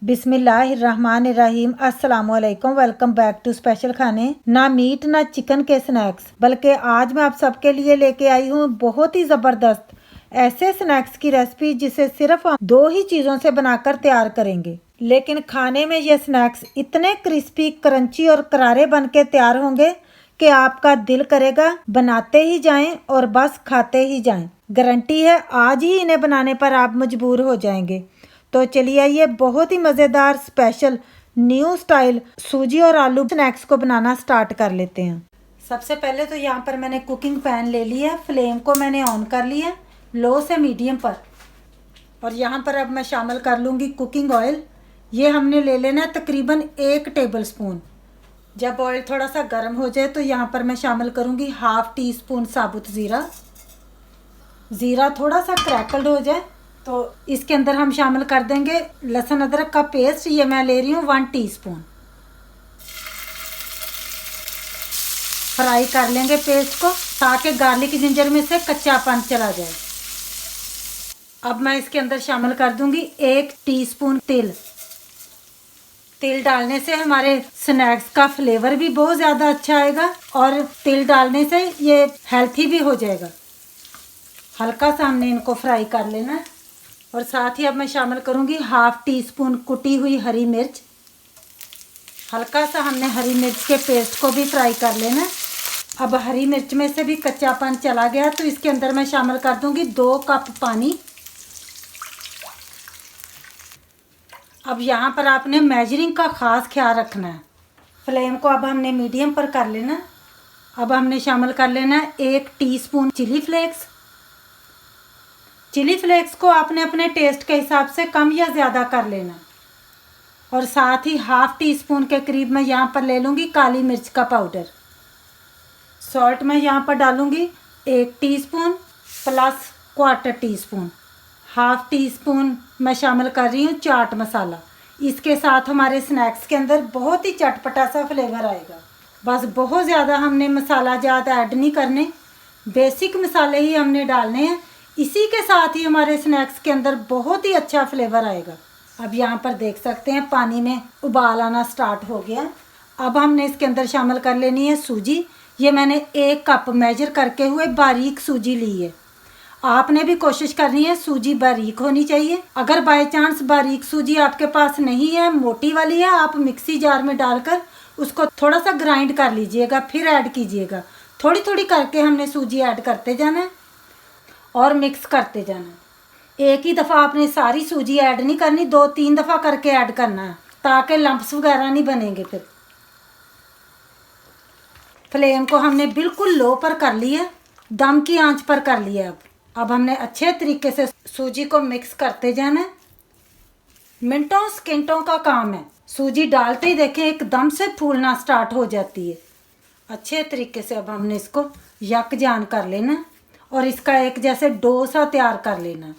बिस्मिल्लाहिर्रहमानिर्रहीम अस्सलामुअलैकुम। Welcome back to special खाने। ना मीट ना चिकन के स्नैक्स, बल्कि आज मैं आप सबके लिए लेके आई हूँ बहुत ही ज़बरदस्त ऐसे स्नैक्स की रेसिपी जिसे सिर्फ हम दो ही चीज़ों से बनाकर तैयार करेंगे, लेकिन खाने में ये स्नैक्स इतने क्रिस्पी, क्रंची और करारे बन के तैयार होंगे कि आपका दिल करेगा बनाते ही जाएं और बस खाते ही जाएं। गारंटी है आज ही इन्हें बनाने पर आप मजबूर हो जाएंगे। तो चलिए ये बहुत ही मज़ेदार स्पेशल न्यू स्टाइल सूजी और आलू स्नैक्स को बनाना स्टार्ट कर लेते हैं। सबसे पहले तो यहाँ पर मैंने कुकिंग पैन ले लिया, फ्लेम को मैंने ऑन कर लिया लो से मीडियम पर। और यहाँ पर अब मैं शामिल कर लूँगी कुकिंग ऑयल। ये हमने ले लेना है तकरीबन 1 टेबल स्पून। जब ऑयल थोड़ा सा गर्म हो जाए तो यहाँ पर मैं शामिल करूँगी हाफ टी स्पून साबुत ज़ीरा। ज़ीरा थोड़ा सा क्रैकल्ड हो जाए तो इसके अंदर हम शामिल कर देंगे लहसुन अदरक का पेस्ट। ये मैं ले रही हूँ 1 टीस्पून। फ्राई कर लेंगे पेस्ट को ताकि गार्लिक जिंजर में से कच्चापन चला जाए। अब मैं इसके अंदर शामिल कर दूंगी 1 टीस्पून तिल। तिल डालने से हमारे स्नैक्स का फ्लेवर भी बहुत ज़्यादा अच्छा आएगा और तिल डालने से ये हेल्थी भी हो जाएगा। हल्का सा हमने इनको फ्राई कर लेना है। और साथ ही अब मैं शामिल करूंगी हाफ टी स्पून कुटी हुई हरी मिर्च। हल्का सा हमने हरी मिर्च के पेस्ट को भी फ्राई कर लेना। अब हरी मिर्च में से भी कच्चापन चला गया तो इसके अंदर मैं शामिल कर दूंगी 2 कप पानी। अब यहाँ पर आपने मेजरिंग का ख़ास ख्याल रखना है। फ्लेम को अब हमने मीडियम पर कर लेना। अब हमने शामिल कर लेना 1 teaspoon chilli flakes. Chilli flakes को आपने अपने टेस्ट के हिसाब से कम या ज़्यादा कर लेना। और साथ ही हाफ टी स्पून के करीब मैं यहाँ पर ले लूँगी काली मिर्च का पाउडर। सॉल्ट मैं यहाँ पर डालूँगी 1 teaspoon plus quarter teaspoon. Half tea spoon मैं शामिल कर रही हूँ चाट मसाला। इसके साथ हमारे स्नैक्स के अंदर बहुत ही चटपटा सा फ्लेवर आएगा। बस बहुत ज़्यादा हमने मसाला ज़्यादा ऐड नहीं करने, बेसिक मसाले ही हमने डालने हैं। इसी के साथ ही हमारे स्नैक्स के अंदर बहुत ही अच्छा फ्लेवर आएगा। अब यहाँ पर देख सकते हैं पानी में उबाल आना स्टार्ट हो गया। अब हमने इसके अंदर शामिल कर लेनी है सूजी। ये मैंने 1 कप मेजर करके हुए बारीक सूजी ली है। आपने भी कोशिश करनी है सूजी बारीक होनी चाहिए। अगर बाय चांस बारीक सूजी आपके पास नहीं है, मोटी वाली है, आप मिक्सी जार में डालकर उसको थोड़ा सा ग्राइंड कर लीजिएगा, फिर ऐड कीजिएगा। थोड़ी थोड़ी करके हमने सूजी ऐड करते जाना है और मिक्स करते जाना। एक ही दफ़ा आपने सारी सूजी ऐड नहीं करनी, 2-3 दफ़ा करके ऐड करना है ताकि लम्प्स वगैरह नहीं बनेंगे। फिर फ्लेम को हमने बिल्कुल लो पर कर लिया, दम की आंच पर कर लिया। अब हमने अच्छे तरीके से सूजी को मिक्स करते जाना है। मिनटों सेकंडों का काम है। सूजी डालते ही देखें एकदम से फूलना स्टार्ट हो जाती है। अच्छे तरीके से अब हमने इसको यकजान कर लेना और इसका एक जैसे डो सा तैयार कर लेना।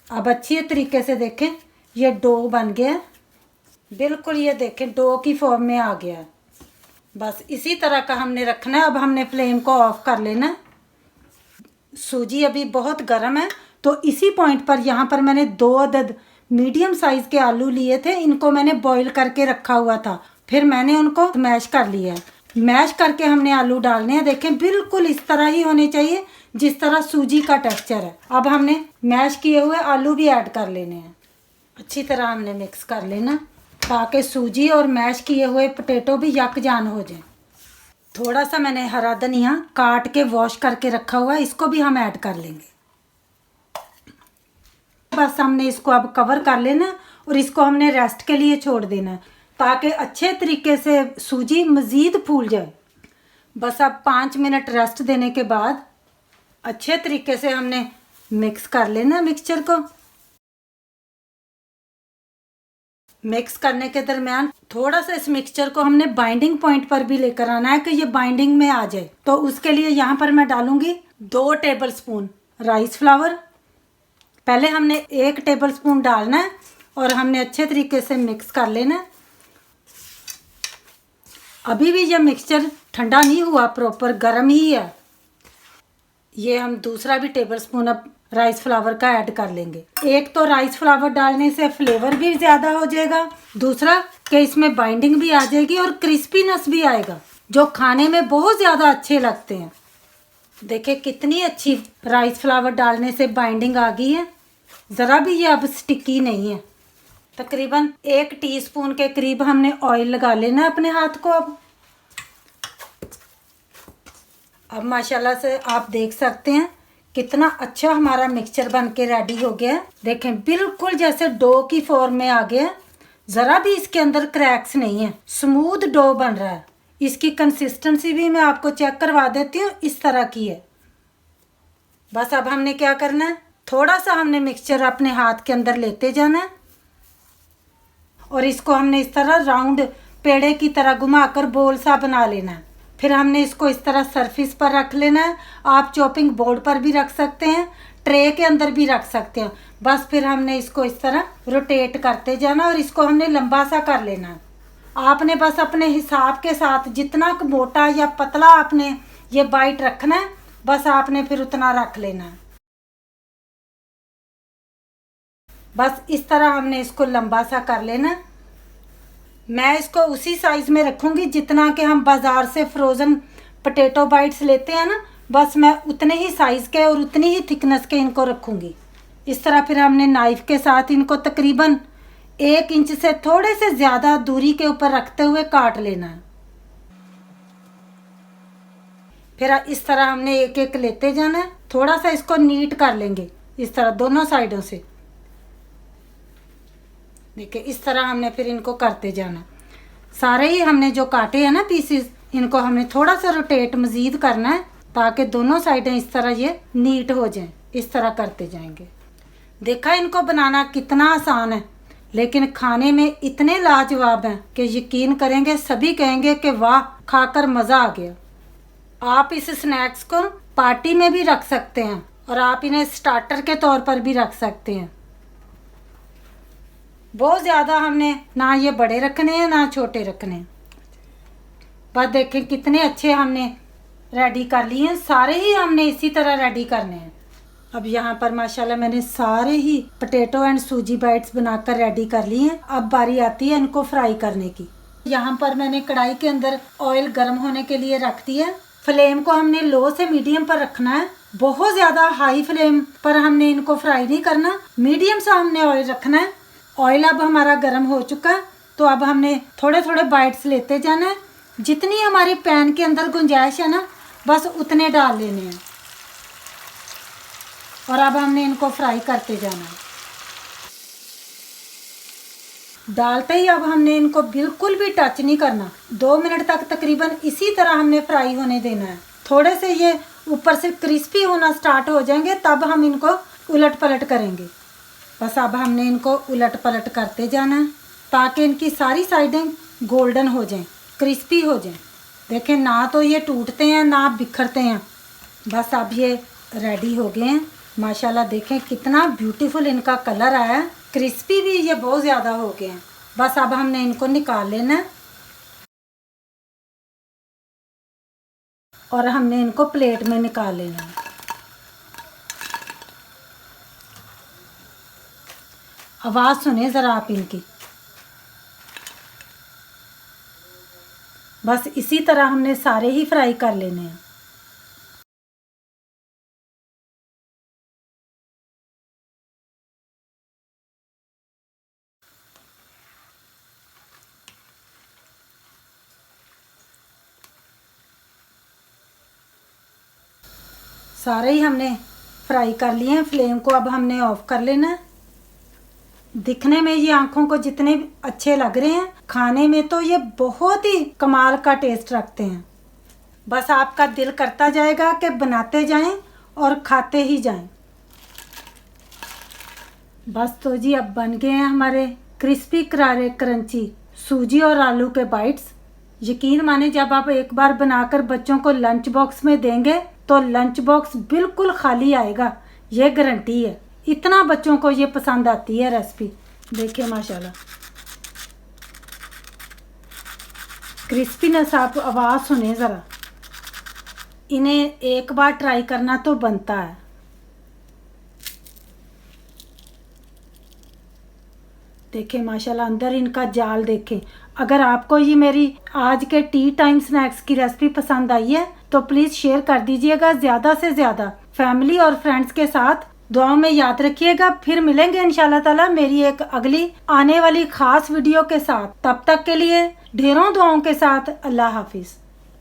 अब अच्छी तरीके से देखें ये डो बन गया, बिल्कुल ये देखें डो की फॉर्म में आ गया। बस इसी तरह का हमने रखना है। अब हमने फ्लेम को ऑफ कर लेना। सूजी अभी बहुत गर्म है तो इसी पॉइंट पर यहाँ पर मैंने 2 अदद मीडियम साइज़ के आलू लिए थे। इनको मैंने बॉईल करके रखा हुआ था, फिर मैंने उनको मैश कर लिया है। मैश करके हमने आलू डालने हैं। देखें बिल्कुल इस तरह ही होने चाहिए जिस तरह सूजी का टेक्सचर है। अब हमने मैश किए हुए आलू भी ऐड कर लेने हैं। अच्छी तरह हमने मिक्स कर लेना ताकि सूजी और मैश किए हुए पोटैटो भी यकजान हो जाए। थोड़ा सा मैंने हरा धनिया काट के वॉश करके रखा हुआ है, इसको भी हम ऐड कर लेंगे। बस हमने इसको अब कवर कर लेना और इसको हमने रेस्ट के लिए छोड़ देना ताकि अच्छे तरीके से सूजी मज़ीद फूल जाए। बस अब 5 मिनट रेस्ट देने के बाद अच्छे तरीके से हमने मिक्स कर लेना मिक्सचर को। मिक्स करने के दरमियान थोड़ा सा इस मिक्सचर को हमने बाइंडिंग पॉइंट पर भी लेकर आना है कि ये बाइंडिंग में आ जाए। तो उसके लिए यहाँ पर मैं डालूंगी 2 टेबल स्पून राइस फ्लावर। पहले हमने 1 टेबल स्पून डालना है और हमने अच्छे तरीके से मिक्स कर लेना। अभी भी यह मिक्सचर ठंडा नहीं हुआ, प्रॉपर गर्म ही है। ये हम दूसरा भी टेबल स्पून अब राइस फ्लावर का ऐड कर लेंगे। एक तो राइस फ्लावर डालने से फ्लेवर भी ज़्यादा हो जाएगा, दूसरा कि इसमें बाइंडिंग भी आ जाएगी और क्रिस्पीनेस भी आएगा, जो खाने में बहुत ज़्यादा अच्छे लगते हैं। देखिए कितनी अच्छी राइस फ्लावर डालने से बाइंडिंग आ गई है, ज़रा भी ये अब स्टिकी नहीं है। तकरीबन 1 टीस्पून के करीब हमने ऑयल लगा लेना अपने हाथ को। अब माशाल्लाह से आप देख सकते हैं कितना अच्छा हमारा मिक्सचर बन के रेडी हो गया है। देखें बिल्कुल जैसे डो की फॉर्म में आ गया, ज़रा भी इसके अंदर क्रैक्स नहीं है, स्मूथ डो बन रहा है। इसकी कंसिस्टेंसी भी मैं आपको चेक करवा देती हूँ, इस तरह की है। बस अब हमने क्या करना है, थोड़ा सा हमने मिक्सचर अपने हाथ के अंदर लेते जाना है और इसको हमने इस तरह राउंड पेड़े की तरह घुमाकर बोल सा बना लेना है। फिर हमने इसको इस तरह सरफेस पर रख लेना है। आप चॉपिंग बोर्ड पर भी रख सकते हैं, ट्रे के अंदर भी रख सकते हैं। बस फिर हमने इसको इस तरह रोटेट करते जाना और इसको हमने लंबा सा कर लेना है। आपने बस अपने हिसाब के साथ जितना मोटा या पतला आपने ये बाइट रखना है, बस आपने फिर उतना रख लेना है। बस इस तरह हमने इसको लंबा सा कर लेना। मैं इसको उसी साइज़ में रखूँगी जितना कि हम बाज़ार से फ्रोज़न पोटैटो बाइट्स लेते हैं ना, बस मैं उतने ही साइज़ के और उतनी ही थिकनेस के इनको रखूँगी। इस तरह फिर हमने नाइफ़ के साथ इनको तकरीबन 1 इंच से थोड़े से ज़्यादा दूरी के ऊपर रखते हुए काट लेना है। फिर इस तरह हमने एक एक लेते जाना है। थोड़ा सा इसको नीट कर लेंगे इस तरह दोनों साइडों से। देखिए इस तरह हमने फिर इनको करते जाना। सारे ही हमने जो काटे हैं ना पीसेस, इनको हमने थोड़ा सा रोटेट मज़ीद करना है ताकि दोनों साइडें इस तरह ये नीट हो जाएं। इस तरह करते जाएंगे। देखा इनको बनाना कितना आसान है, लेकिन खाने में इतने लाजवाब हैं कि यकीन करेंगे सभी कहेंगे कि वाह खाकर मज़ा आ गया। आप इस स्नैक्स को पार्टी में भी रख सकते हैं और आप इन्हें स्टार्टर के तौर पर भी रख सकते हैं। बहुत ज़्यादा हमने ना ये बड़े रखने हैं ना छोटे रखने हैं। बस देखें कितने अच्छे हमने रेडी कर लिए हैं। सारे ही हमने इसी तरह रेडी करने हैं। अब यहाँ पर माशाल्लाह मैंने सारे ही पोटैटो एंड सूजी बाइट्स बनाकर रेडी कर लिए हैं। अब बारी आती है इनको फ्राई करने की। यहाँ पर मैंने कढ़ाई के अंदर ऑयल गर्म होने के लिए रख दिया है। फ्लेम को हमने लो से मीडियम पर रखना है। बहुत ज़्यादा हाई फ्लेम पर हमने इनको फ्राई नहीं करना, मीडियम सा हमने ऑयल रखना है। ऑयल अब हमारा गर्म हो चुका है, तो अब हमने थोड़े थोड़े बाइट्स लेते जाना है। जितनी हमारी पैन के अंदर गुंजाइश है ना, बस उतने डाल लेने हैं और अब हमने इनको फ्राई करते जाना है। डालते ही अब हमने इनको बिल्कुल भी टच नहीं करना। 2 मिनट तक तकरीबन इसी तरह हमने फ्राई होने देना है। थोड़े से ये ऊपर से क्रिस्पी होना स्टार्ट हो जाएंगे तब हम इनको उलट पलट करेंगे। बस अब हमने इनको उलट पलट करते जाना है ताकि इनकी सारी साइडें गोल्डन हो जाएं, क्रिस्पी हो जाएं। देखें ना तो ये टूटते हैं ना बिखरते हैं। बस अब ये रेडी हो गए हैं माशाल्लाह। देखें कितना ब्यूटीफुल इनका कलर आया है, क्रिस्पी भी ये बहुत ज़्यादा हो गए हैं। बस अब हमने इनको निकाल लेना है और हमने इनको प्लेट में निकाल लेना है। आवाज़ सुने ज़रा आप इनकी। बस इसी तरह हमने सारे ही फ्राई कर लेने हैं। सारे ही हमने फ्राई कर लिए हैं। फ्लेम को अब हमने ऑफ कर लेना है। दिखने में ये आंखों को जितने अच्छे लग रहे हैं, खाने में तो ये बहुत ही कमाल का टेस्ट रखते हैं। बस आपका दिल करता जाएगा कि बनाते जाएं और खाते ही जाएं। बस तो जी अब बन गए हैं हमारे क्रिस्पी करारे क्रंची सूजी और आलू के बाइट्स। यकीन माने जब आप एक बार बनाकर बच्चों को लंच बॉक्स में देंगे तो लंच बॉक्स बिल्कुल खाली आएगा, ये गारंटी है। इतना बच्चों को ये पसंद आती है रेसिपी। देखिए माशाल्लाह क्रिस्पीनेस, आप आवाज़ सुने ज़रा। इन्हें एक बार ट्राई करना तो बनता है। देखें माशाल्लाह अंदर इनका जाल देखें। अगर आपको ये मेरी आज के टी टाइम स्नैक्स की रेसिपी पसंद आई है तो प्लीज़ शेयर कर दीजिएगा ज़्यादा से ज़्यादा फैमिली और फ्रेंड्स के साथ। दुआओं में याद रखिएगा। फिर मिलेंगे इंशाल्लाह ताला मेरी एक अगली आने वाली खास वीडियो के साथ। तब तक के लिए ढेरों दुआओं के साथ अल्लाह हाफिज़।